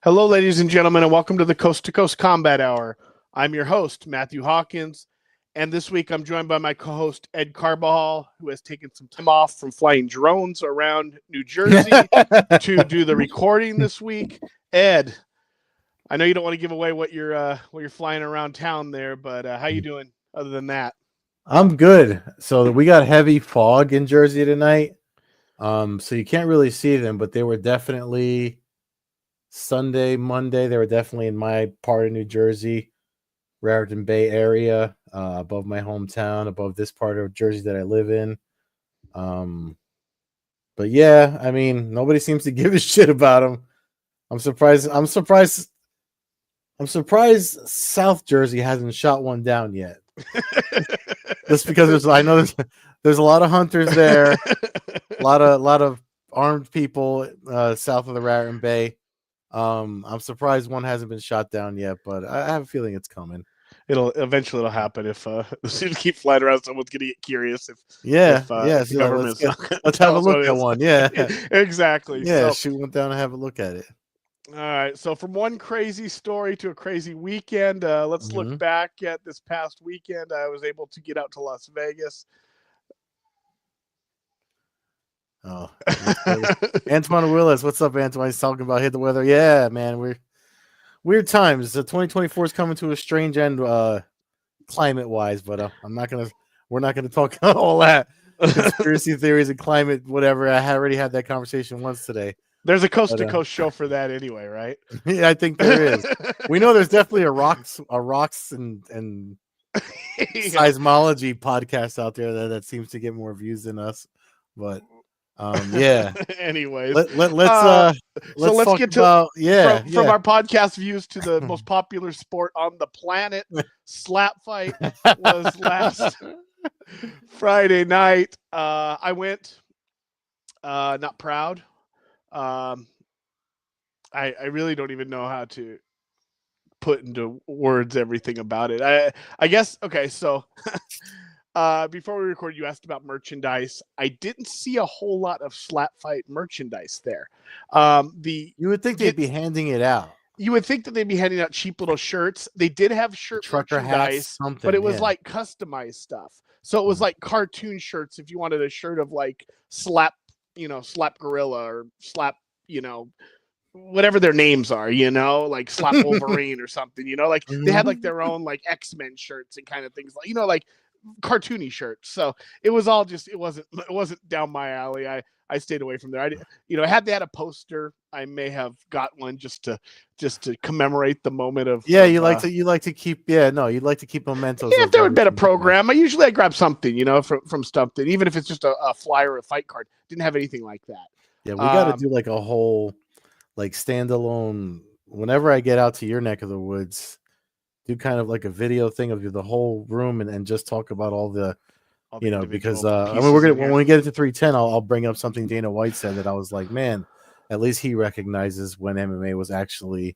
Hello, ladies and gentlemen, and welcome to the Coast-to-Coast Combat Hour. I'm your host, Matthew Hawkins, and this week I'm joined by my co-host, Ed Carbajal, who has taken some time off from flying drones around New Jersey to do the recording this week. Ed, I know you don't want to give away what you're flying around town there, but how you doing other than that? I'm good. So we got heavy fog in Jersey tonight. So you can't really see them, but they were definitely Sunday, Monday. They were definitely in my part of New Jersey, Raritan Bay area, above my hometown, above this part of Jersey that I live in. But yeah, I mean, nobody seems to give a shit about them. I'm surprised South Jersey hasn't shot one down yet. Just because I know there's a lot of hunters there, a lot of armed people south of the Raritan Bay. I'm surprised one hasn't been shot down yet, but I have a feeling it's coming. It'll eventually happen if you keep flying around. Someone's gonna get curious. If the government's let's have a look at one. Yeah, exactly. Yeah, shoot one down and have a look at it. All right. So from one crazy story to a crazy weekend, let's look back at this past weekend. I was able to get out to Las Vegas. Oh, Antoine Willis, what's up, Antoine? He's talking about hit the weather. Yeah, man, weird times. The 2024 is coming to a strange end, climate wise. But we're not gonna talk all that conspiracy theories and climate, whatever. I already had that conversation once today. There's a coast-to-coast show for that anyway, right? Yeah, I think there is. We know there's definitely a rocks and seismology podcast out there that seems to get more views than us. But yeah. Anyways, let's get to from our podcast views to the most popular sport on the planet. Slap fight was last Friday night. I went. Not proud. I really don't even know how to put into words everything about it. I guess okay. So before we recorded, you asked about merchandise. I didn't see a whole lot of slap fight merchandise there. You would think they'd be handing it out. You would think that they'd be handing out cheap little shirts. They did have shirt merchandise, but it was like customized stuff. So it was like cartoon shirts. If you wanted a shirt of like slap Gorilla or slap, whatever their names are, like slap Wolverine or something, like they had like their own like X-Men shirts and kind of things like, like cartoony shirts. So it was all just, it wasn't down my alley. I stayed away from there. Had they had a poster, I may have got one just to commemorate the moment of. Yeah, you'd like to keep mementos. Yeah, if there had been a program, I grab something, from something, even if it's just a flyer or a fight card. Didn't have anything like that. Yeah, we got to do like a whole like standalone. Whenever I get out to your neck of the woods, do kind of like a video thing of the whole room and just talk about all the. Because when we get into 310, I'll bring up something Dana White said that I was like, man, at least he recognizes when MMA was actually,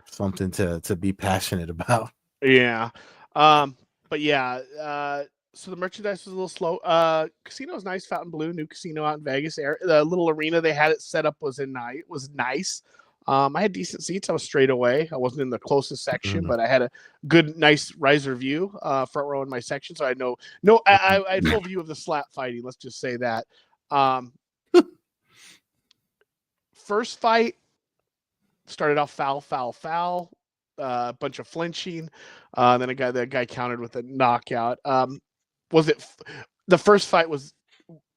something to be passionate about. Yeah. But yeah, so the merchandise was a little slow. Casino was nice, Fontainebleau, new casino out in Vegas. The little arena they had it set up was nice. I had decent seats. I was straight away. I wasn't in the closest section, but I had a good, nice riser view, front row in my section. So I I had full view of the slap fighting. Let's just say that. First fight started off foul, a bunch of flinching. Then the guy countered with a knockout. The first fight was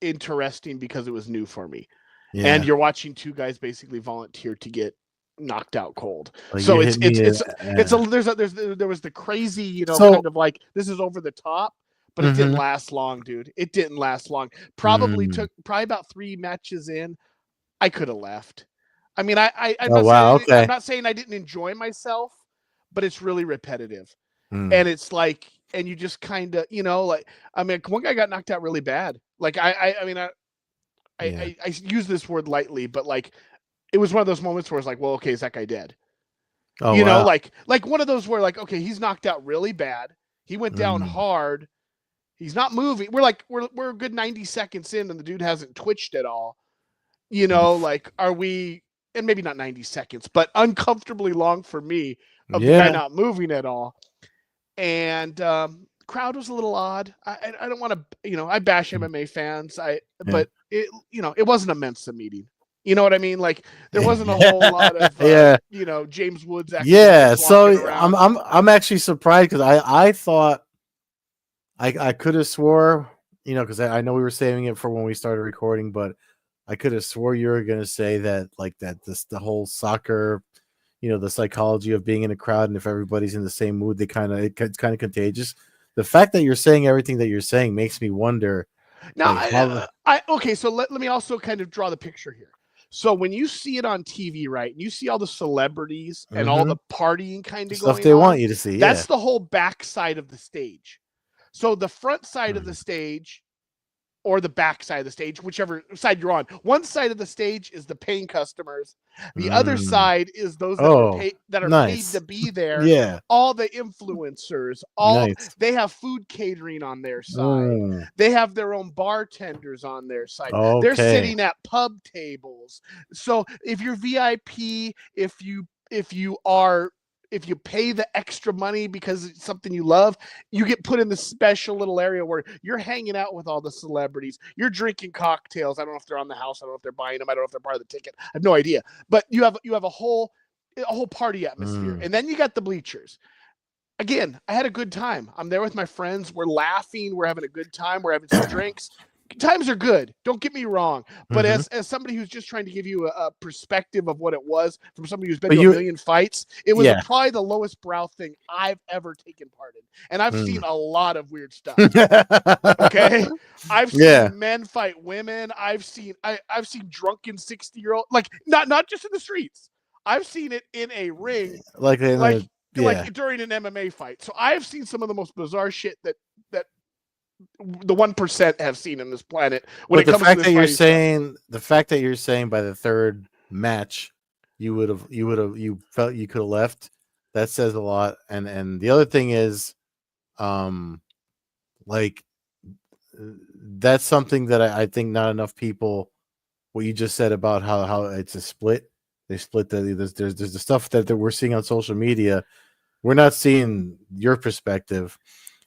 interesting because it was new for me. Yeah. And you're watching two guys basically volunteer to get knocked out cold. So there was the crazy, kind of like this is over the top, but it didn't last long, dude. It didn't last long. Probably about 3 matches in, I could have left. I mean, I'm not saying I didn't enjoy myself, but it's really repetitive. And it's like, and you just kind of, one guy got knocked out really bad. Like I use this word lightly, but like it was one of those moments where it's like, well, okay, is that guy dead? Like one of those where like, okay, he's knocked out really bad. He went down hard. He's not moving. We're a good 90 seconds in and the dude hasn't twitched at all. Like, are we and maybe not 90 seconds, but uncomfortably long for me of the guy Yeah. not moving at all. And crowd was a little odd. I don't want to, I bash MMA fans. But it wasn't a Mensa meeting. You know what I mean? Like there wasn't a whole lot of Yeah. James Woods Yeah. exhibits walking So around. I'm actually surprised because I thought I could have swore, because I know we were saving it for when we started recording, but I could have swore you were gonna say that like that the whole soccer, the psychology of being in a crowd, and if everybody's in the same mood, it's kind of contagious. The fact that you're saying everything that you're saying makes me wonder. Now, Like how okay, so let me also kind of draw the picture here. So when you see it on TV, right, and you see all the celebrities and all the partying kind of stuff going they on, want you to see, that's the whole back side of the stage. So the front side of the Mhm. stage or the back side of the stage, whichever side you're on. One side of the stage is the paying customers. The other Mm. side is those that are Oh, paid paid nice. to be there. Yeah, All the influencers, nice. they have food catering on their side. Mm. They have their own bartenders on their side. They're Okay. sitting at pub tables. So if you're VIP, if you pay the extra money because it's something you love, you get put in the special little area where you're hanging out with all the celebrities. You're drinking cocktails. I don't know if they're on the house. I don't know if they're buying them. I don't know if they're part of the ticket. I have no idea. But you have a whole party atmosphere. And then you got the bleachers. Again, I had a good time. I'm there with my friends. We're laughing. We're having a good time. We're having some drinks. Times are good. Don't get me wrong. But as somebody who's just trying to give you a perspective of what it was from somebody who's been to a million fights, it was probably the lowest brow thing I've ever taken part in. And I've seen a lot of weird stuff. Okay. I've seen men fight women. I've seen drunken 60-year-old, like not just in the streets. I've seen it in a ring, like during an MMA fight. So I've seen some of the most bizarre shit that the 1% have seen on this planet when it comes to this fighting stuff. The fact that you're saying by the third match you felt you could have left, that says a lot. And the other thing is, like that's something that I think not enough people, what you just said about how it's a split. They split there's the stuff that we're seeing on social media. We're not seeing your perspective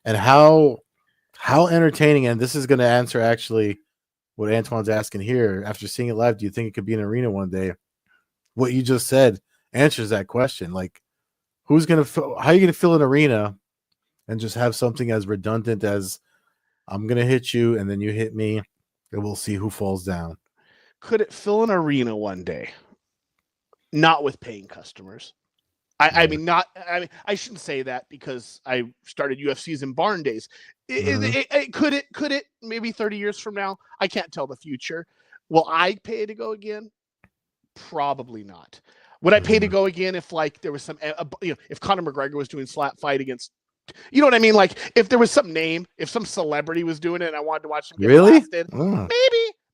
and how entertaining, and this is going to answer actually what Antoine's asking here. After seeing it live, do you think it could be an arena one day? What you just said answers that question. Like, how are you going to fill an arena and just have something as redundant as I'm going to hit you and then you hit me and we'll see who falls down? Could it fill an arena one day? Not with paying customers. I mean, I shouldn't say that because I started UFCs in barn days. Could it maybe 30 years from now? I can't tell the future. Will I pay to go again? Probably not. Would I pay to go again if like there was some, if Conor McGregor was doing slap fight against, you know what I mean? Like if there was some name, if some celebrity was doing it and I wanted to watch them get blasted,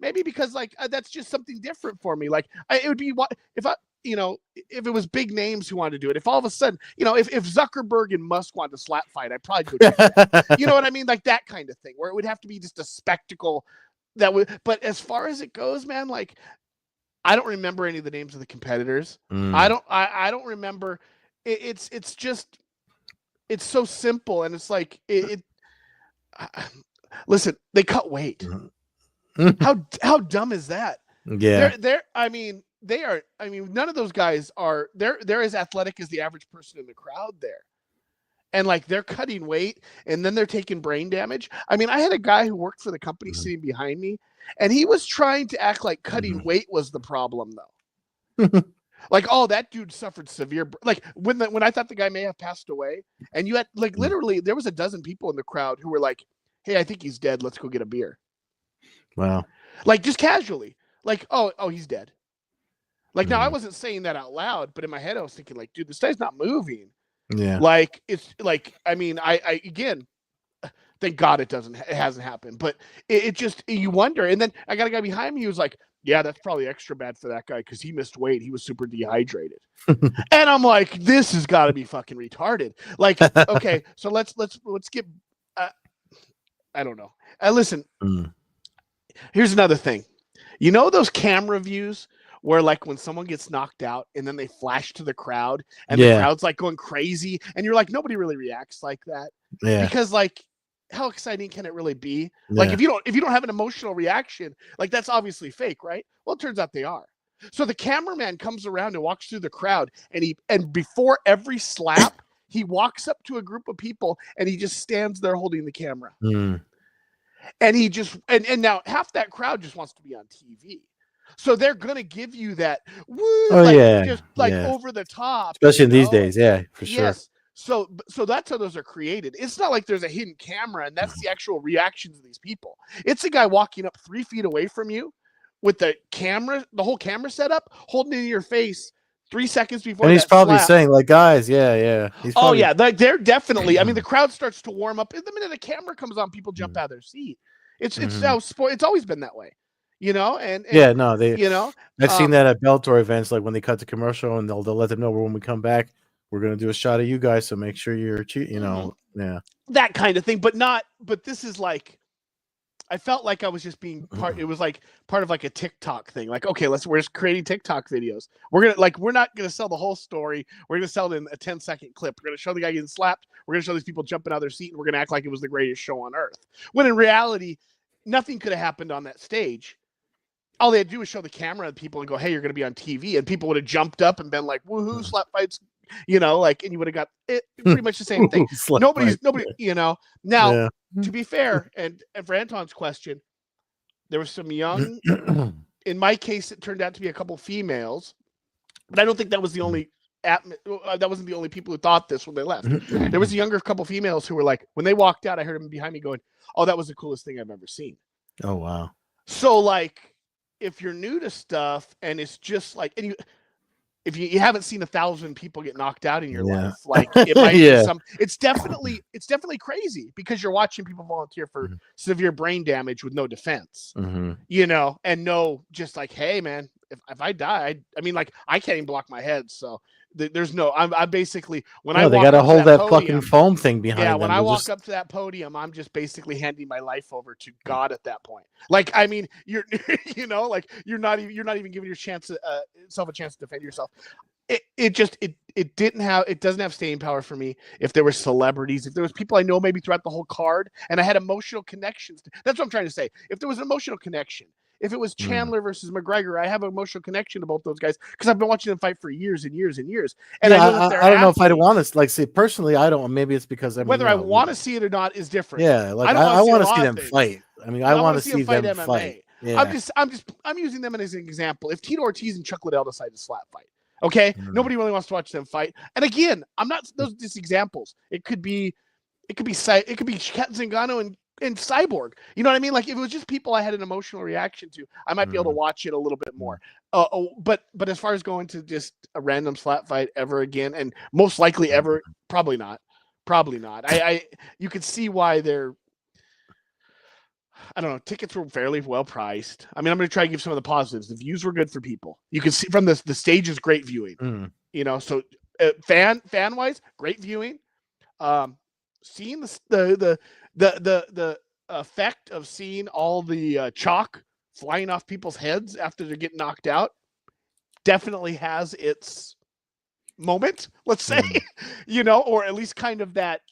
maybe because like that's just something different for me. Like it would be if if it was big names who wanted to do it, if all of a sudden, if Zuckerberg and Musk wanted to slap fight, I'd probably go do that. You know what I mean? Like that kind of thing where it would have to be just a spectacle but as far as it goes, man, like I don't remember any of the names of the competitors. I don't remember. It's just, it's so simple. And it's like, listen, they cut weight. How dumb is that? Yeah. None of those guys are, they're as athletic as the average person in the crowd there. And like they're cutting weight and then they're taking brain damage. I mean, I had a guy who worked for the company sitting behind me and he was trying to act like cutting weight was the problem though. Like, oh, that dude suffered severe, like when I thought the guy may have passed away and you had like literally there was a dozen people in the crowd who were like, hey, I think he's dead. Let's go get a beer. Wow. Like just casually, like, oh, he's dead. Like now I wasn't saying that out loud, but in my head I was thinking like, dude, this guy's not moving. Yeah. Like it's like, I mean, I again, thank God it hasn't happened, but it just, you wonder. And then I got a guy behind me who was like, yeah, that's probably extra bad for that guy because he missed weight. He was super dehydrated. And I'm like, this has got to be fucking retarded. Like, okay, so let's get, I don't know. Listen, here's another thing. You know those camera views where like when someone gets knocked out and then they flash to the crowd and the Yeah. crowd's like going crazy and you're like, nobody really reacts like that. Yeah. Because like, how exciting can it really be? Yeah. Like if you don't have an emotional reaction, like that's obviously fake, right? Well, it turns out they are. So the cameraman comes around and walks through the crowd and before every slap, he walks up to a group of people and he just stands there holding the camera. Mm. And he just and now half that crowd just wants to be on TV. So they're gonna give you that woo, just like over the top, especially in these days. Yeah, for sure. Yes. So that's how those are created. It's not like there's a hidden camera and that's the actual reactions of these people. It's a guy walking up 3 feet away from you with the camera, the whole camera setup, holding it in your face 3 seconds before. And he's probably slap. saying, like, guys, yeah. He's probably... yeah, they're definitely. I mean, the crowd starts to warm up. The minute the camera comes on, people jump out of their seat. It's how sport. It's always been that way, you know. And yeah, no, they. You know, I've seen that at Bellator events, like when they cut the commercial and they'll let them know when we come back, we're gonna do a shot of you guys, so make sure you're you know, yeah, that kind of thing. But this is like, I felt like I was just being part. It was like part of like a TikTok thing. Like, okay, we're just creating TikTok videos. We're not gonna sell the whole story. We're gonna sell it in a 10-second clip. We're gonna show the guy getting slapped. We're gonna show these people jumping out of their seat, and we're gonna act like it was the greatest show on earth. When in reality, nothing could have happened on that stage. All they had to do was show the camera and people and go, "Hey, you're gonna be on TV," and people would have jumped up and been like, "Woohoo, slap fights!" You know, like, and you would have got it pretty much the same thing. Nobody, you know. Now, to be fair, and for Anton's question, there was some young. In my case, it turned out to be a couple females, but I don't think that was the only. That wasn't the only people who thought this when they left. There was a younger couple females who were like, when they walked out, I heard them behind me going, "Oh, that was the coolest thing I've ever seen." Oh wow! So like, if you're new to stuff and it's just like, and if you haven't seen 1,000 people get knocked out in your life, like it might be it's definitely crazy because you're watching people volunteer for severe brain damage with no defense, you know, and just like, hey man, if I die, I mean, like I can't even block my head. So there's no, I basically, when I they got to hold that fucking foam thing behind them. Yeah, when I walk up to that podium, I'm just basically handing my life over to God at that point. Like, I mean, you're, you know, like you're not even giving yourself a chance to defend yourself. It doesn't have staying power for me. If there were celebrities, if there was people I know maybe throughout the whole card, and I had emotional connections. That's what I'm trying to say. If there was an emotional connection. If it was Chandler versus McGregor, I have an emotional connection to both those guys because I've been watching them fight for years and years and years. And I don't know if I'd want to like say personally. I don't. Maybe it's because whether I want to see it or not is different. Yeah, like I want to see them fight. I mean, I want to see them MMA. fight. Yeah. I'm using them as an example. If Tito Ortiz and Chuck Liddell decide to slap fight, okay, nobody really wants to watch them fight. And again, I'm not those just examples. It could be Kat Zingano and Cyborg, you know what I mean? Like if it was just people I had an emotional reaction to, I might be able to watch it a little bit more. But as far as going to just a random slap fight ever again, and most likely ever, probably not. You could see why they're. I don't know. Tickets were fairly well priced. I mean, I'm going to try to give some of the positives. The views were good for people. You can see from the stage is great viewing. You know, so fan wise, great viewing. Seeing the effect of seeing all the chalk flying off people's heads after they're getting knocked out definitely has its moment, let's say, you know, or at least kind of that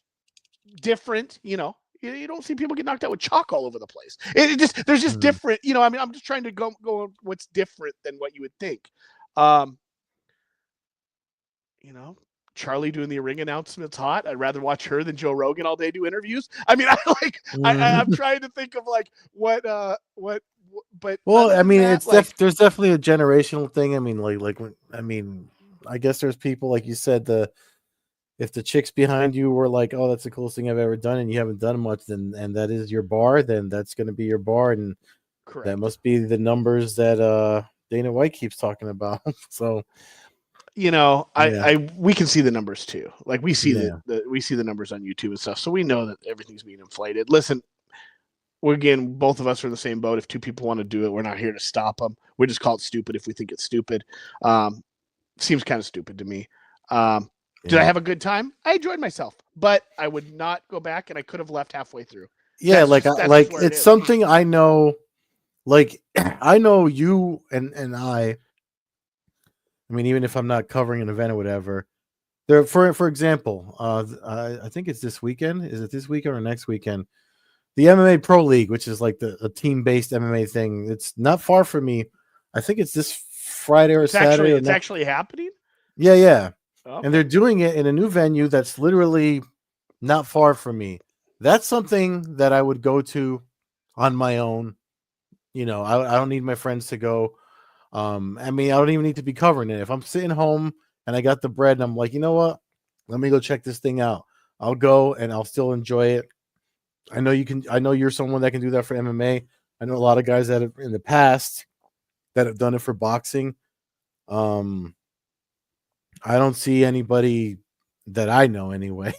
different, you know, you don't see people get knocked out with chalk all over the place. There's just different, you know, I mean, I'm just trying to go what's different than what you would think. You know, Charlie doing the ring announcements hot. I'd rather watch her than Joe Rogan all day do interviews. I mean, I'm trying to think of like what, but well, I mean, it's there's definitely a generational thing. I mean, I guess there's people like you said, if the chicks behind you were like, oh, that's the coolest thing I've ever done, and you haven't done much, and that is your bar, then that's going to be your bar, and that must be the numbers that Dana White keeps talking about. So. You know, we can see the numbers too. Like we see we see the numbers on YouTube and stuff, so we know that everything's being inflated. Listen, both of us are in the same boat. If two people want to do it, we're not here to stop them. We just call it stupid if we think it's stupid. Seems kind of stupid to me. Did I have a good time? I enjoyed myself, but I would not go back, and I could have left halfway through. Yeah, it's something I know. Like I know you and I I mean, even if I'm not covering an event or whatever, there for example, I think it's this weekend. Is it this weekend or next weekend? The MMA Pro League, which is like a team based MMA thing. It's not far from me. I think it's this Friday or Saturday or It's next. actually happening. Yeah, yeah. And they're Okay. doing it in a new venue that's literally not far from me. That's something that I would go to on my own. You know, I don't need my friends to go. I mean, I don't even need to be covering it. If I'm sitting home and I got the bread and I'm like, you know what? Let me go check this thing out. I'll go and I'll still enjoy it. I know you can. I know you're someone that can do that for MMA. I know a lot of guys that have in the past that have done it for boxing. Um, I don't see anybody that I know anyway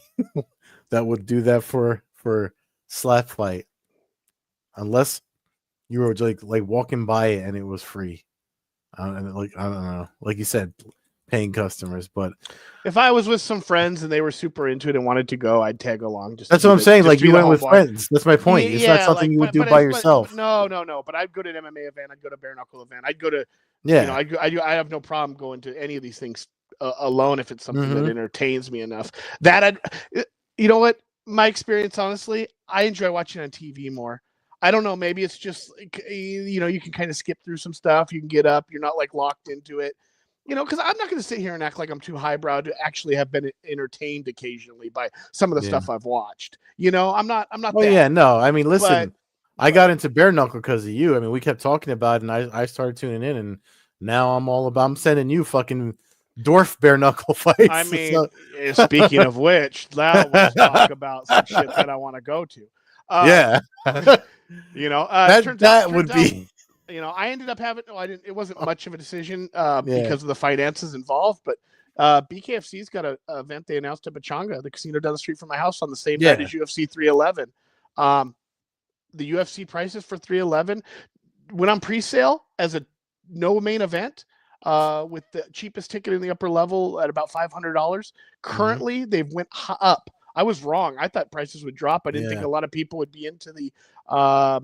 that would do that for slap fight unless you were like walking by it and it was free. And like I don't know, like you said, paying customers. But If I was with some friends and they were super into it and wanted to go, I'd tag along that's what I'm saying. just Like to be you the went with homeboy. friends. That's my point. It's not Yeah, something like you would do by but yourself. no. But I'd go to an MMA event. I'd go to bare knuckle event. I'd go to Yeah. I have no problem going to any of these things alone if it's something that Mm-hmm. entertains me enough. That you know what? My experience, honestly, I enjoy watching on TV more. I don't know. Maybe it's just you can kind of skip through some stuff. You can get up. You're not like locked into it. Because I'm not going to sit here and act like I'm too highbrow to actually have been entertained occasionally by some of the Yeah. stuff I've watched. I'm not Oh that. yeah, no. I mean, But listen, I got but into bare knuckle because of you. I mean, we kept talking about it, and I started tuning in, and now I'm sending you fucking dwarf bare knuckle I fights. mean, So, speaking of which, now let's talk about some shit that I want to go to. Um, yeah, that turns out, that would be I ended up having. No, I didn't. It wasn't much of a decision yeah, because of the finances involved. But BKFC's got a event they announced at Pachanga, the casino down the street from my house, on the same night yeah. as UFC 311. Um, the UFC prices for 311 went on pre-sale as a no main event. With the cheapest ticket in the upper level at about $500. Hmm. Currently, they've went up. I was wrong. I thought prices would drop. I didn't think Yeah. a lot of people would be into the uh,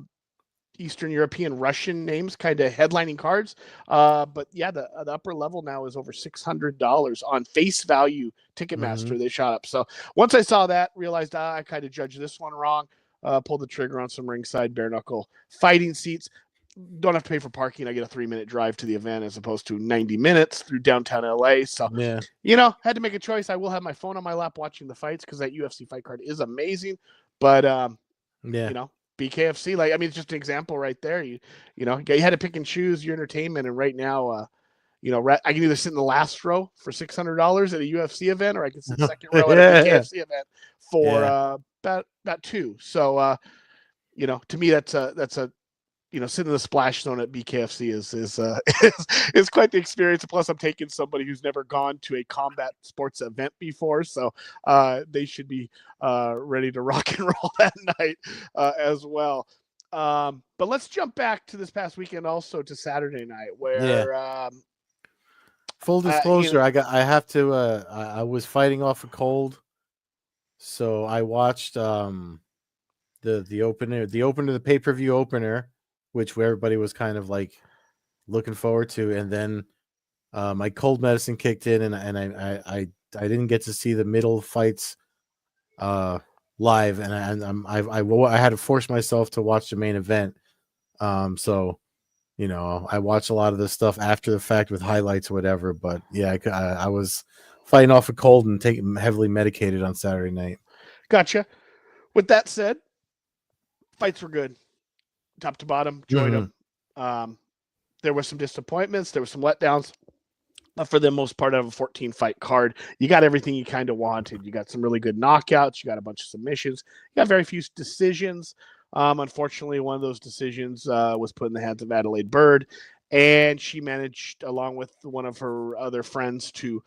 Eastern European Russian names, kind of headlining cards. But yeah, the upper level now is over $600 on face value. Hmm. Ticketmaster, they shot up. So once I saw that, realized I kind of judged this one wrong. Pulled the trigger on some ringside bare knuckle fighting seats. Don't have to pay for parking. I get a 3-minute drive to the event as opposed to 90 minutes through downtown LA. So, Yeah. had to make a choice. I will have my phone on my lap watching the fights because that UFC fight card is amazing. But Yeah. BKFC, like, I mean, it's just an example right there. You had to pick and choose your entertainment, and right now, I can either sit in the last row for $600 at a UFC event, or I can sit second row at a Yeah. BKFC event for Yeah. about two. So, to me, that's a sitting in the splash zone at BKFC is quite the experience. Plus, I'm taking somebody who's never gone to a combat sports event before, so they should be ready to rock and roll that night as well. But let's jump back to this past weekend, also to Saturday night, Yeah. where Full uh, you disclosure, know, I have to I was fighting off a cold, so I watched the opener, the pay-per-view opener, which everybody was kind of like looking forward to, and then my cold medicine kicked in, and I didn't get to see the middle fights live, and I had to force myself to watch the main event. So I watched a lot of this stuff after the fact with highlights or whatever. But yeah, I was fighting off a cold and taking heavily medicated on Saturday night. gotcha. With that said, fights were good, top to bottom. Enjoyed Hmm. them. There were some disappointments. There were some letdowns. For the most part, of a 14 fight card, you got everything you kind of wanted. You got some really good knockouts. You got a bunch of submissions. You got very few decisions. Unfortunately, one of those decisions was put in the hands of Adelaide Bird, and she managed, along with one of her other friends, to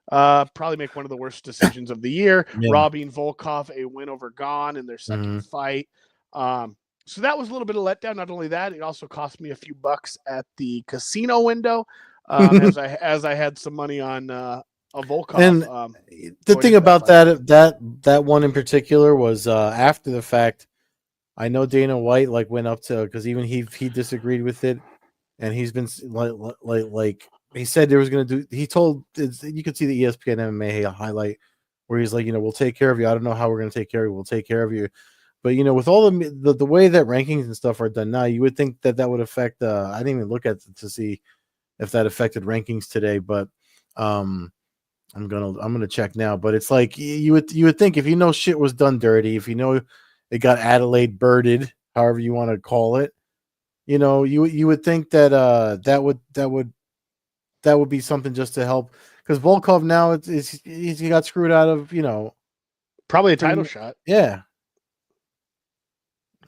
probably make one of the worst decisions of the year, Yeah. robbing Volkov a win over Gone in their second Hmm. fight. So that was a little bit of letdown. Not only that, it also cost me a few bucks at the casino window, as I had some money on a Volkov. And the Going thing into that about fight. that one in particular was after the fact. I know Dana White went up to because even he disagreed with it, and he's been like he said there was going to do. He told you could see the ESPN MMA highlight where he's like, we'll take care of you. I don't know how we're going to take care of you. We'll take care of you. But with all the way that rankings and stuff are done now, you would think that would affect. I didn't even look at to see if that affected rankings today, but I'm gonna check now. But it's like you would think if shit was done dirty, if it got Adelaide birded, however you want to call it, you would think that that would be something just to help, because Volkov now he got screwed out of probably a title shot. Yeah.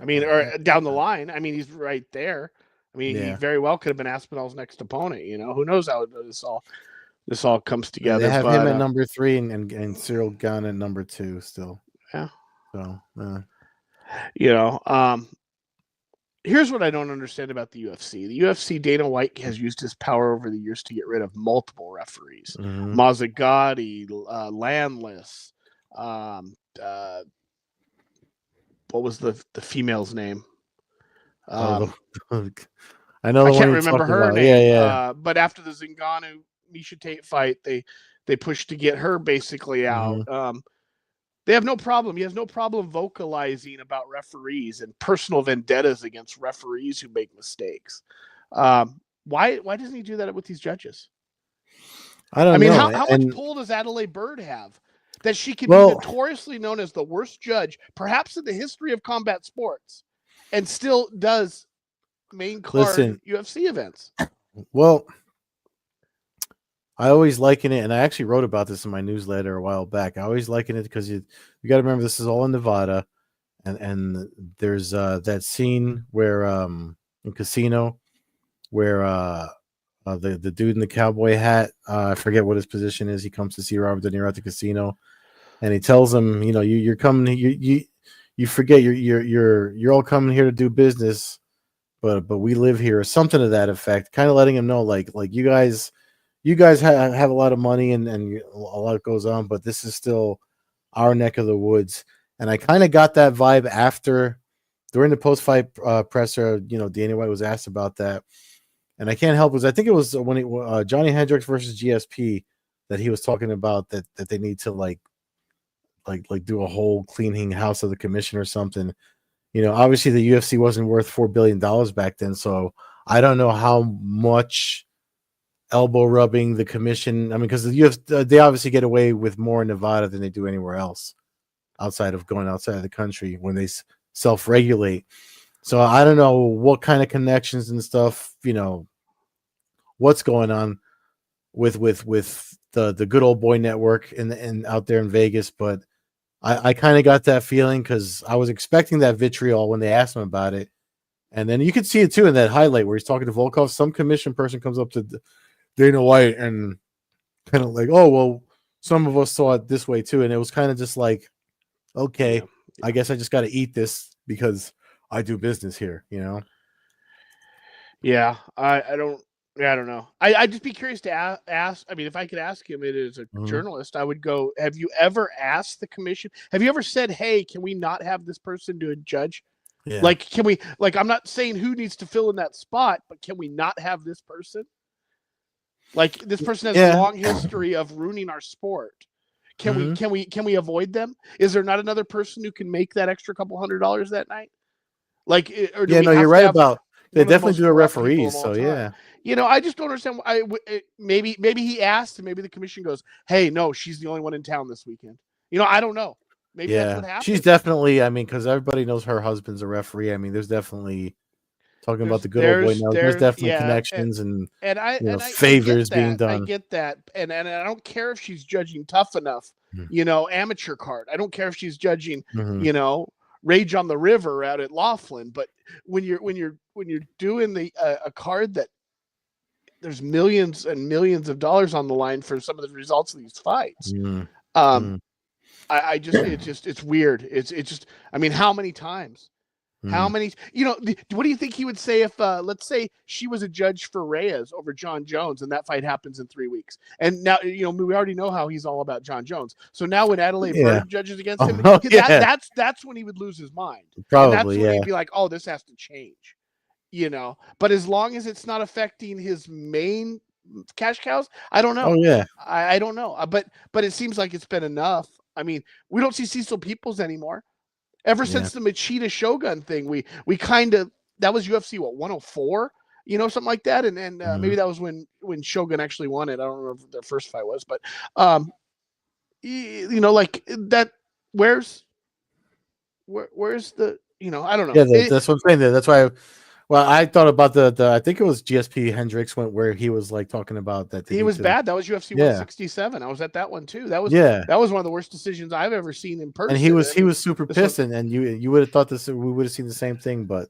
I mean, or down the line. I mean, he's right there. I mean, he very well could have been Aspinall's next opponent. Who knows how this all comes together. They have him at number 3 and Cyril Gane at number 2 still. Yeah. So, here's what I don't understand about the UFC. The UFC, Dana White has used his power over the years to get rid of multiple referees. Mm-hmm. Mazzagatti, Landless. What was the female's name? I know. I can't remember her name. Yeah. But after the Zingano Miesha Tate fight, they pushed to get her basically out. Mm-hmm. They have no problem. He has no problem vocalizing about referees and personal vendettas against referees who make mistakes. Why doesn't he do that with these judges? I don't know. How much pull does Adelaide Bird have that she can be notoriously known as the worst judge, perhaps in the history of combat sports, and still does main card UFC events? Well, I always liken it, and I actually wrote about this in my newsletter a while back. I always liken it because you got to remember this is all in Nevada, and there's that scene where in Casino where the dude in the cowboy hat, I forget what his position is. He comes to see Robert De Niro at the casino, and he tells him, you're coming, you forget you're all coming here to do business, but we live here, or something to that effect. Kind of letting him know, like you guys have a lot of money and a lot goes on, but this is still our neck of the woods. And I kind of got that vibe during the post-fight presser. Dana White was asked about that, and I can't help it. I think it was when Johnny Hendricks versus GSP that he was talking about that they need to like do a whole cleaning house of the commission or something. Obviously the UFC wasn't worth $4 billion back then, so I don't know how much elbow rubbing the commission. I mean, because they obviously get away with more in Nevada than they do anywhere else outside of the country when they self-regulate. So I don't know what kind of connections and stuff, what's going on with the good old boy network and out there in Vegas. But I kind of got that feeling because I was expecting that vitriol when they asked him about it. And then you could see it too in that highlight where he's talking to Volkov. Some commission person comes up to Dana White and kind of like, oh, well, some of us saw it this way too. And it was kind of just like, okay, I guess I just got to eat this because I do business here, Yeah, I don't know. I'd just be curious to ask. I mean, if I could ask him it as a journalist, I would go, have you ever asked the commission? Have you ever said, hey, can we not have this person do a judge? Yeah. Can we, I'm not saying who needs to fill in that spot, but can we not have this person? This person has a long history of ruining our sport. Can we avoid them? Is there not another person who can make that extra couple $100 that night? Or do you're right about they definitely do a referee. So yeah, I just don't understand. Maybe he asked, and maybe the commission goes, "Hey, no, she's the only one in town this weekend." I don't know. Maybe that's what happened. She's definitely. I mean, because everybody knows her husband's a referee. I mean, there's definitely talking about the good old boy now. There's definitely connections and favors being done. I get that, and I don't care if she's judging tough enough. Amateur card. I don't care if she's judging. Rage on the River out at Laughlin, but when you're doing a card that there's millions and millions of dollars on the line for some of the results of these fights, it's weird. It's just, I mean, how many times? How many, what do you think he would say if, let's say she was a judge for Reyes over John Jones and that fight happens in 3 weeks? And now, we already know how he's all about John Jones. So now when Adelaide Bird judges against him, that's when he would lose his mind. Probably, and that's when he'd be like, oh, this has to change, But as long as it's not affecting his main cash cows? I don't Oh know. yeah, I don't know. But it seems like it's been enough. I mean, we don't see Cecil Peoples anymore. Ever yeah. since the Machida Shogun thing, we kind of, that was UFC 104, something like that, and Mhm. maybe that was when Shogun actually won it. I don't remember what their first fight was, but um, like that. Where's where's the I don't know. Yeah, that's what I'm saying. That's why. Well, I thought about the I think it was GSP Hendricks went where he was like talking about that It he was did. bad. That was UFC Yeah, 167. I was at that one too. That was yeah. one of the worst decisions I've ever seen in And person. I he mean, was super this one, pissed, and you would have thought this we would have seen the same thing, but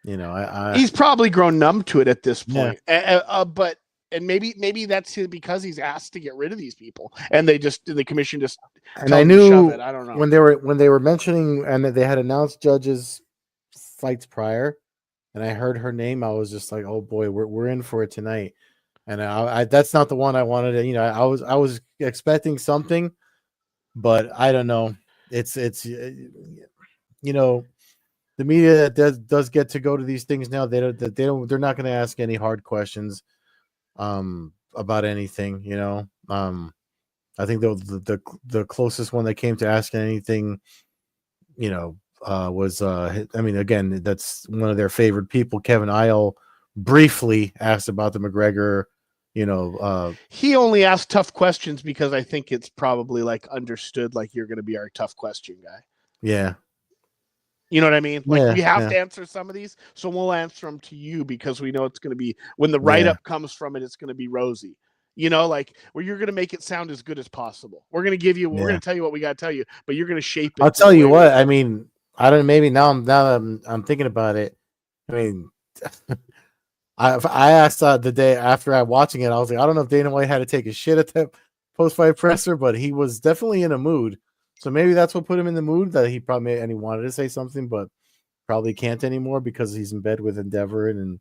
I he's probably grown numb to it at this yeah. point. But and maybe that's because he's asked to get rid of these people, and the commission just And I tells him to shove knew it. I don't know. when they were mentioning and that they had announced judges fights prior, and I heard her name, I was just like, oh boy, we're in for it tonight. And I that's not the one I wanted to, I was expecting something, but I don't know. It's the media that does get to go to these things now, they're not going to ask any hard questions about anything, I think the closest one that came to asking anything, was I mean, again, that's one of their favorite people, Kevin Isle, briefly asked about the McGregor, He only asked tough questions because I think it's probably like understood, like you're going to be our tough question guy. yeah, You know what I mean? Like yeah, we have yeah, to answer some of these, so we'll answer them to you because we know it's going to be, when the write yeah, up comes from it, it's going to be rosy. Like where you're going to make it sound as good as possible. We're going yeah. to tell you what we got to tell you, but you're going to shape I'll it to tell the you way we what. I want. mean, I don't. Maybe now I'm thinking about it. I mean, I asked the day after I watching it, I was like, I don't know if Dana White had to take a shit at the post fight presser, but he was definitely in a mood. So maybe that's what put him in the mood, that he probably and he wanted to say something, but probably can't anymore because he's in bed with Endeavor and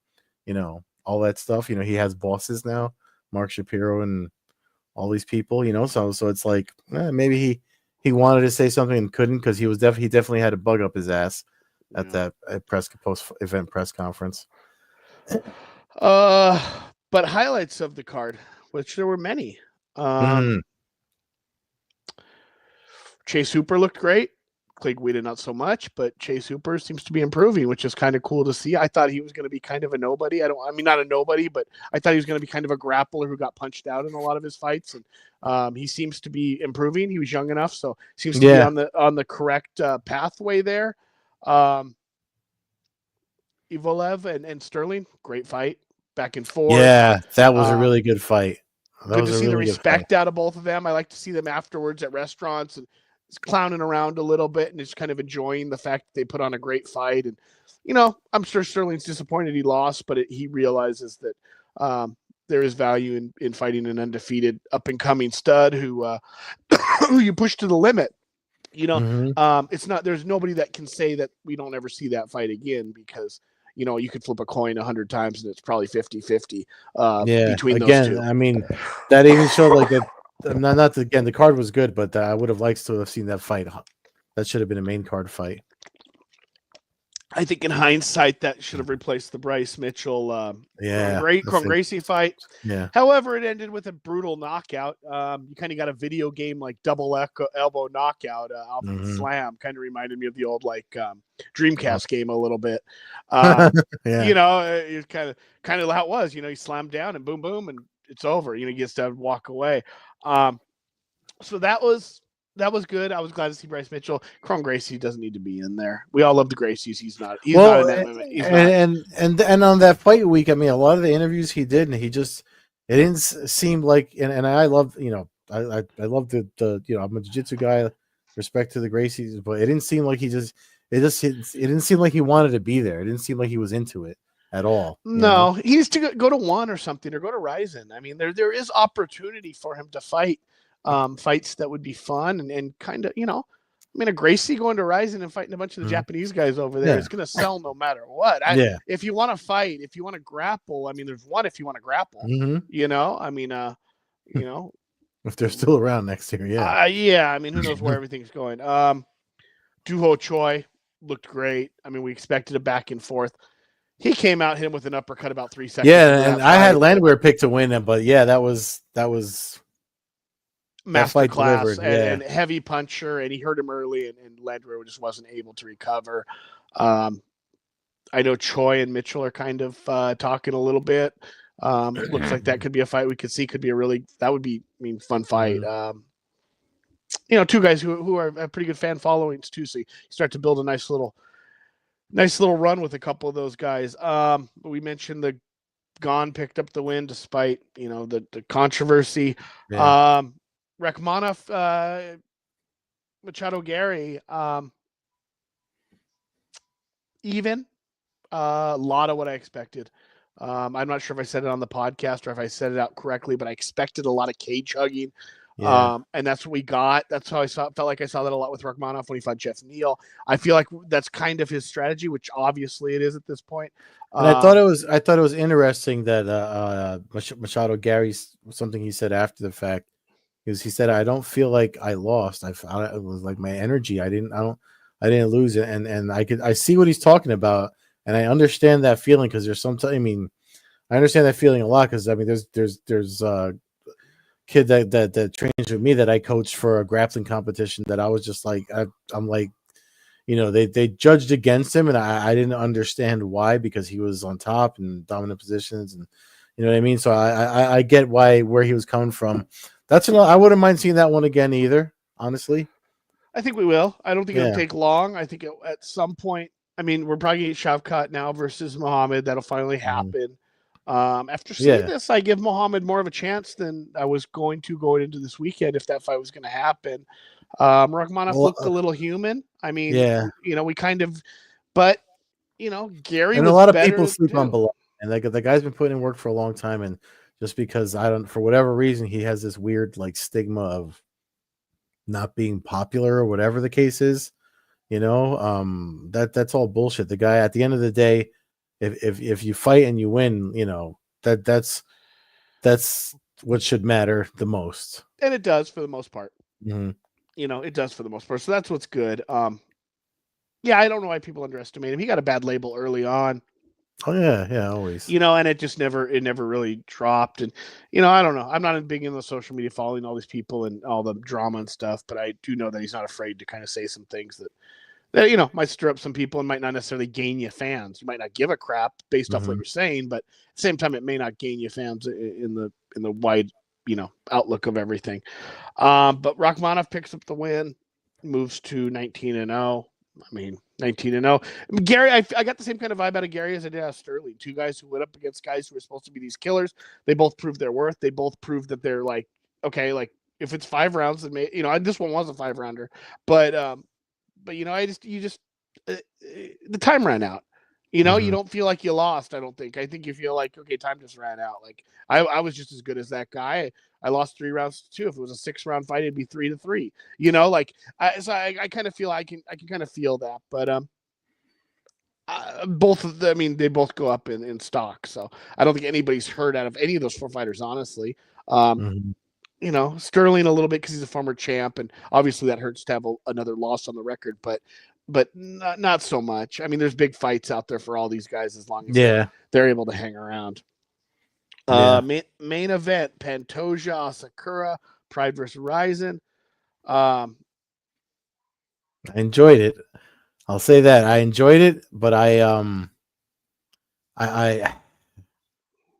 all that stuff. He has bosses now, Mark Shapiro and all these people. So it's like maybe he wanted to say something and couldn't because he definitely had a bug up his ass at Yeah. that post event press conference. Uh, but highlights of the card, which there were many. Um, Mm, Chase Hooper looked great. Clay Guida not so much, but Chase Hooper seems to be improving, which is kind of cool to see. I thought he was going to be kind of a nobody. I mean, not a nobody, but I thought he was going to be kind of a grappler who got punched out in a lot of his fights, and he seems to be improving. He was young enough, so seems to be yeah, on the correct pathway there. Um, Ivolev and Sterling, great fight, back and forth. yeah, that was a Um, really good fight. That Good was to a see the really good fight. respect out of both of them. I like to see them afterwards at restaurants and clowning around a little bit and just kind of enjoying the fact that they put on a great fight. And I'm sure Sterling's disappointed he lost, but he realizes that there is value in fighting an undefeated up and coming stud who who you push to the limit. Hmm. It's not, there's nobody that can say that we don't ever see that fight again, because you could flip a coin 100 times and it's probably 50-50 Yeah, between those again, two. I mean, that even showed like that. Not again, the card was good, but I would have liked to have seen that fight. That should have been a main card fight. I think in hindsight that should have replaced the Bryce Mitchell Yeah, I Cron think. Gracie fight. Yeah. However, it ended with a brutal knockout. You kind of got a video game like double elbow knockout off of the Hmm. slam. Kind of reminded me of the old Dreamcast game a little bit. Um, Yeah. it's kind of how it was. He slammed down and boom, boom, and it's over. He gets to walk away. So that was good. I was glad to see Bryce Mitchell. Cron Gracie doesn't need to be in there. We all love the Gracies. He's not. He's not Well, an MMA. He's not. and on that fight week, I mean, a lot of the interviews he did, and he just it didn't seem like, and I love I love the I'm a jiu-jitsu guy, respect to the Gracies, but it didn't seem like it didn't seem like he wanted to be there. It didn't seem like he was into it at all. No, he needs to go to one or something, or go to Ryzen. I mean, there is opportunity for him to fight fights that would be fun and kind of I mean, a Gracie going to Ryzen and fighting a bunch of the Mhm. Japanese guys over there Yeah, is going to sell no matter what. yeah. If you want to fight, if you want to grapple, I mean, there's one if you want to grapple. Hmm. I mean, you know, If they're still around next year, yeah. yeah. I mean, who knows where everything's going. Duho Choi looked great. I mean, we expected a back and forth. He came out, hit him with an uppercut about 3 seconds into Yeah, that and I had fight. Landwehr picked to win him, but yeah, that was that fight Masterclass delivered. Yeah. and heavy puncher, and he hurt him early, and Landwehr just wasn't able to recover. Um, I know Choi and Mitchell are kind of talking a little bit. Looks like that could be a fight we could see. Could be that would be, I mean, fun fight. Two guys who are have pretty good fan followings too. So you start to build a nice little run with a couple of those guys. We mentioned the Gon picked up the win despite the controversy. Yeah. Rachmanov, Machado Gary, even a lot of what I expected. I'm not sure if I said it on the podcast or if I said it out correctly, but I expected a lot of cage hugging. Yeah. And that's what we got. That's how felt like I saw that a lot with Rachmanov when he fought Jeff Neal. I feel like that's kind of his strategy, which obviously it is at this point. And I thought it was interesting that Machado Gary's something he said after the fact, because he said, I don't feel like I lost. It was like my energy. I didn't lose it. And I see what he's talking about. And I understand that feeling, because there's sometimes, I mean, I understand that feeling a lot, because I mean, there's kid that trains with me that I coached for a grappling competition that I was just like, I'm like, they judged against him, and I didn't understand why, because he was on top and dominant positions, and you know what I mean. So I get where he was coming from. I wouldn't mind seeing that one again either, honestly. I think we will. I don't think it'll Yeah. take long. I think at some point, I mean, we're probably going to get Shavkat now versus Muhammad. That'll finally happen. After seeing Yeah. this, I give Muhammad more of a chance than I was going into this weekend if that fight was going to happen. Rachmanov Well, looked a little human. I mean, yeah. we kind of, but Gary And a was lot of people better sleep on too. Bilal, and like the guy's been putting in work for a long time, and just because for whatever reason, he has this weird like stigma of not being popular or whatever the case is. That's all bullshit. The guy, at the end of the day, if you fight and you win, that's what should matter the most. And it does for the most part. Mm-hmm. It does for the most part. So that's what's good. Yeah, I don't know why people underestimate him. He got a bad label early on. Oh yeah, always. And it never really dropped. And I don't know. I'm not big in the social media following all these people and all the drama and stuff, but I do know that he's not afraid to kind of say some things that might stir up some people and might not necessarily gain you fans. You might not give a crap based off what you're saying, but at the same time, it may not gain you fans in the wide outlook of everything. But Rachmanov picks up the win, moves to 19-0. I mean, 19-0. Gary, I got the same kind of vibe out of Gary as I did out of Sterling. Two guys who went up against guys who were supposed to be these killers. They both proved their worth. They both proved that they're like, okay, like if it's 5 rounds, then this one was a 5-rounder, but the time ran out. You don't feel like you lost. I don't think. I think you feel like, okay, time just ran out. Like I was just as good as that guy. I lost 3 rounds to 2. If it was a 6-round fight, it'd be 3-3. I kind of feel I can kind of feel that. But both of them, I mean, they both go up in stock. So I don't think anybody's hurt out of any of those 4 fighters, honestly. Sterling a little bit because he's a former champ, and obviously that hurts to have another loss on the record, but not so much. I mean, there's big fights out there for all these guys as long as they're able to hang around. Main event: Pantoja Asakura, Pride versus Ryzen. I enjoyed it. I'll say that I enjoyed it, but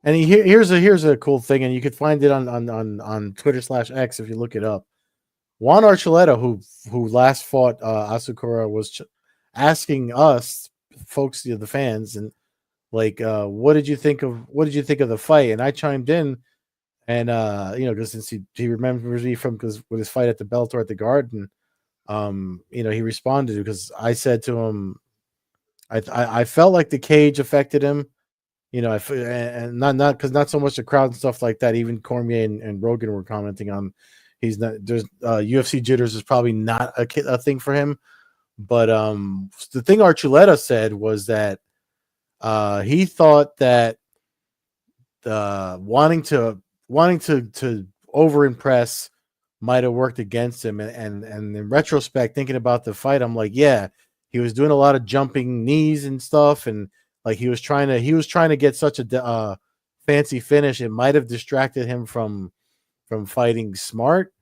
and here's a cool thing, and you could find it on Twitter/X if you look it up. Juan Archuleta, who last fought Asakura, was asking us folks, the fans, and like, what did you think of the fight? And I chimed in, and because since he remembers me from with his fight at the Bellator at the Garden, he responded, because I said to him, I felt like the cage affected him. And not so much the crowd and stuff like that. Even Cormier and Rogan were commenting on he's not there's UFC jitters is probably not a thing for him. But the thing Archuleta said was that he thought that wanting to over impress might have worked against him, and in retrospect, thinking about the fight, I'm like, yeah, he was doing a lot of jumping knees and stuff, and Like he was trying to get such a fancy finish. It might have distracted him from fighting smart.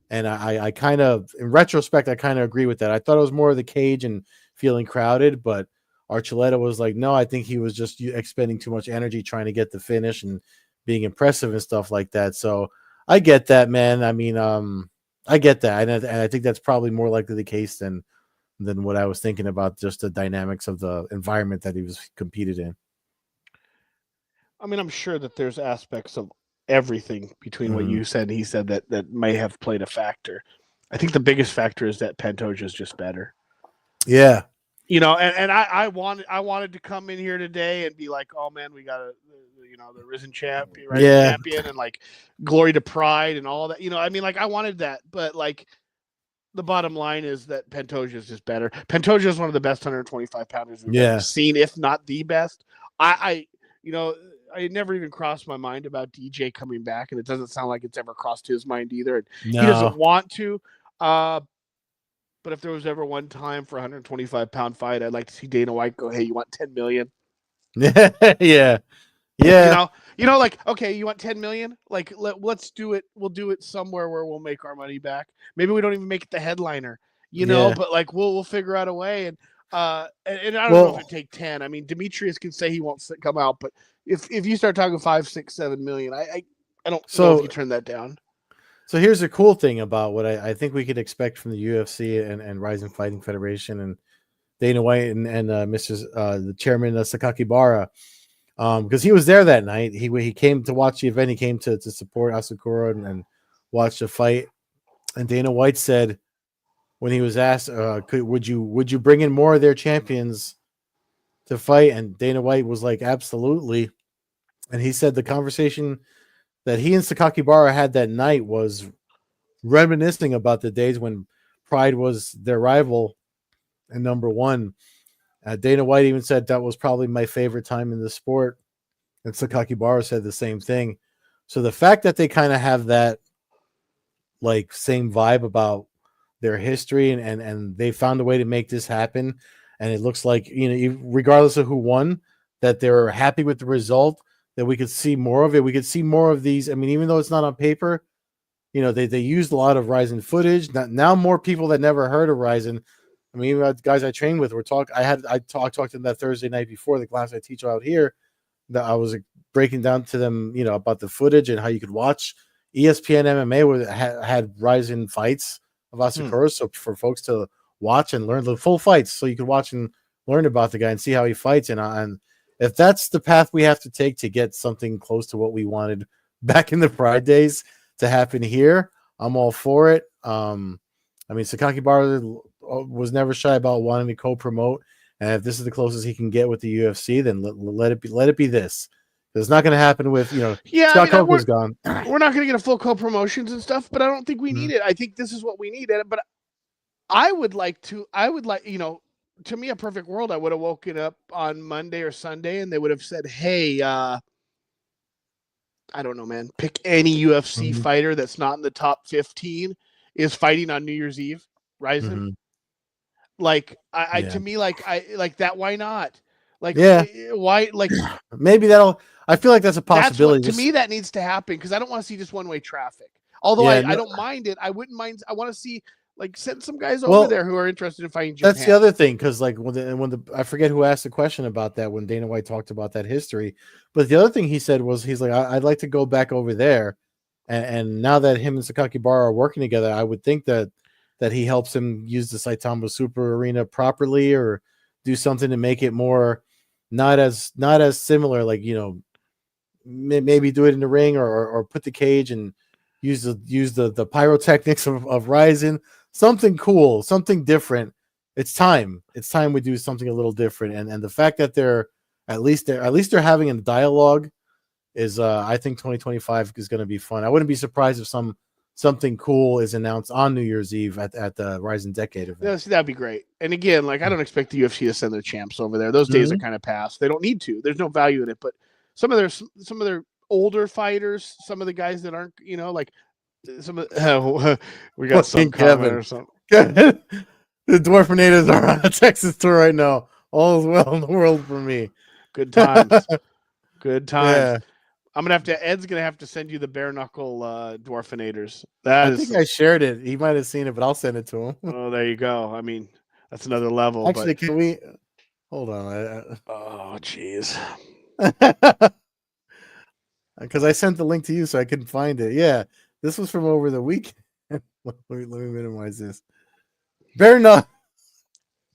And I kind of, in retrospect, I kind of agree with that. I thought it was more of the cage and feeling crowded, but Archuleta was like, no, I think he was just expending too much energy trying to get the finish and being impressive and stuff like that. So I get that, man. I mean, I get that, and I think that's probably more likely the case than what I was thinking about, just the dynamics of the environment that he was competed in. I mean, I'm sure that there's aspects of everything between what you said and he said that may have played a factor. I think the biggest factor is that Pantoja is just better. Yeah. You know, and I wanted to come in here today and be like, oh man, we got the risen champion, rising champion, and like glory to pride and all that. You know, I mean, like I wanted that, but like the bottom line is that Pantoja is just better. Pantoja is one of the best 125 pounders we've ever seen, if not the best. I never even crossed my mind about DJ coming back, and it doesn't sound like it's ever crossed his mind either. And he doesn't want to. But if there was ever one time for a 125-pound fight, I'd like to see Dana White go, "Hey, you want 10 million?" Yeah. You know, like, okay, you want 10 million? Like, let's do it. We'll do it somewhere where we'll make our money back. Maybe we don't even make it the headliner, but like we'll figure out a way. And I don't know if it take 10. I mean, Demetrius can say he won't come out, but if you start talking 5, 6, 7 million, I don't know if you turn that down. So here's a cool thing about what I think we could expect from the UFC and Rising Fighting Federation and Dana White and the chairman Sakakibara, because he was there that night. He came to watch the event. He came to support Asakura and watch the fight. And Dana White said, when he was asked, would you bring in more of their champions to fight? And Dana White was like, absolutely. And he said the conversation that he and Sakakibara had that night was reminiscing about the days when Pride was their rival and number one. Dana White even said that was probably my favorite time in the sport. And Sakakibara said the same thing. So the fact that they kind of have that like same vibe about their history and they found a way to make this happen. And it looks like, regardless of who won, that they're happy with the result, that we could see more of it. We could see more of these. I mean, even though it's not on paper, they used a lot of Ryzen footage. Now more people that never heard of Ryzen. I mean, even guys I trained with were talking. I talked to them that Thursday night before the class I teach out here. That I was breaking down to them, about the footage and how you could watch. ESPN MMA had Ryzen fights of Asakura, so for folks to watch and learn the full fights, so you could watch and learn about the guy and see how he fights. And if that's the path we have to take to get something close to what we wanted back in the Pride days to happen here, I'm all for it. I mean, Sakakibara was never shy about wanting to co-promote, and if this is the closest he can get with the UFC, then let it be this. It's not going to happen with Scott Coker's gone. We're not going to get a full co-promotions and stuff, but I don't think we need it. I think this is what we need. But I would like, to me, a perfect world, I would have woken up on Monday or Sunday and they would have said, hey, I don't know, man, pick any UFC fighter that's not in the top 15 is fighting on New Year's Eve, Ryzen. Like, to me, like that. Why not? Like, why? Like, maybe I feel like that's a possibility. To me, that needs to happen because I don't want to see just one-way traffic. Although I don't mind it. I wouldn't mind. I want to see, like, send some guys over there who are interested in fighting Japan. That's the other thing, because like when I forget who asked the question about that when Dana White talked about that history, but the other thing he said was he's like, I'd like to go back over there, and now that him and Sakakibara are working together, I would think that he helps him use the Saitama Super Arena properly or do something to make it more not as similar, like, maybe do it in the ring or put the cage and use the pyrotechnics of Ryzen. Something cool, something different. It's time we do something a little different. And the fact that they're at least they're having a dialogue is I think 2025 is going to be fun. I wouldn't be surprised if something cool is announced on New Year's Eve at the Ryzen Decade event. Yes, that'd be great. And again, like, I don't expect the UFC to send their champs over there. Those days are kind of past. They don't need to. There's no value in it. But some of their older fighters, some of the guys that aren't, like some of we got some comment or something. The Dwarfinator are on a Texas tour right now. All is well in the world for me. Good times. Good times. Yeah. Ed's gonna have to send you the bare knuckle dwarfinators. I think I shared it. He might have seen it, but I'll send it to him. Oh, there you go. I mean, that's another level. Actually, can we hold on? Oh, jeez. Because I sent the link to you, so I couldn't find it. Yeah, this was from over the weekend. let me minimize this. Bare knuckle.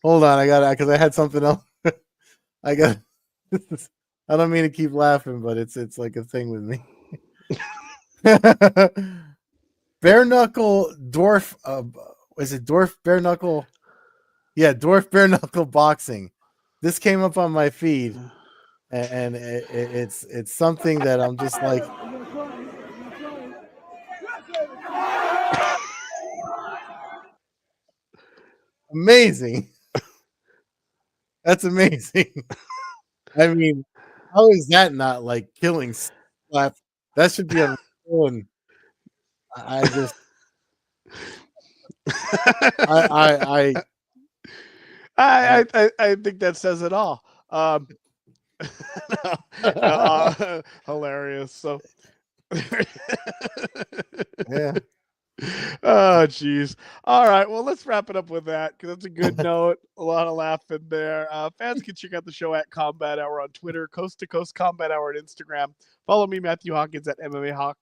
Hold on, I got it because I had something else. I got. I don't mean to keep laughing, but it's like a thing with me. Bare knuckle dwarf. Is it dwarf bare knuckle? Yeah, dwarf bare knuckle boxing. This came up on my feed, and it's something that I'm just like. Amazing. That's amazing. I mean, how is that not like killing slap? That should be on. I just. I I think that says it all. Hilarious. So, yeah. Oh, geez. All right. Well, let's wrap it up with that because that's a good note. A lot of laughing there. Fans can check out the show at Combat Hour on Twitter, Coast to Coast Combat Hour on Instagram. Follow me, Matthew Hawkins, at MMA Hawk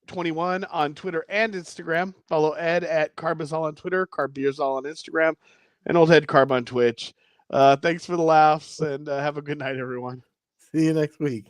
21 on Twitter and Instagram. Follow Ed at Carbazol on Twitter, Carbeerzol on Instagram, and Old Head Carb on Twitch. Thanks for the laughs and have a good night, everyone. See you next week.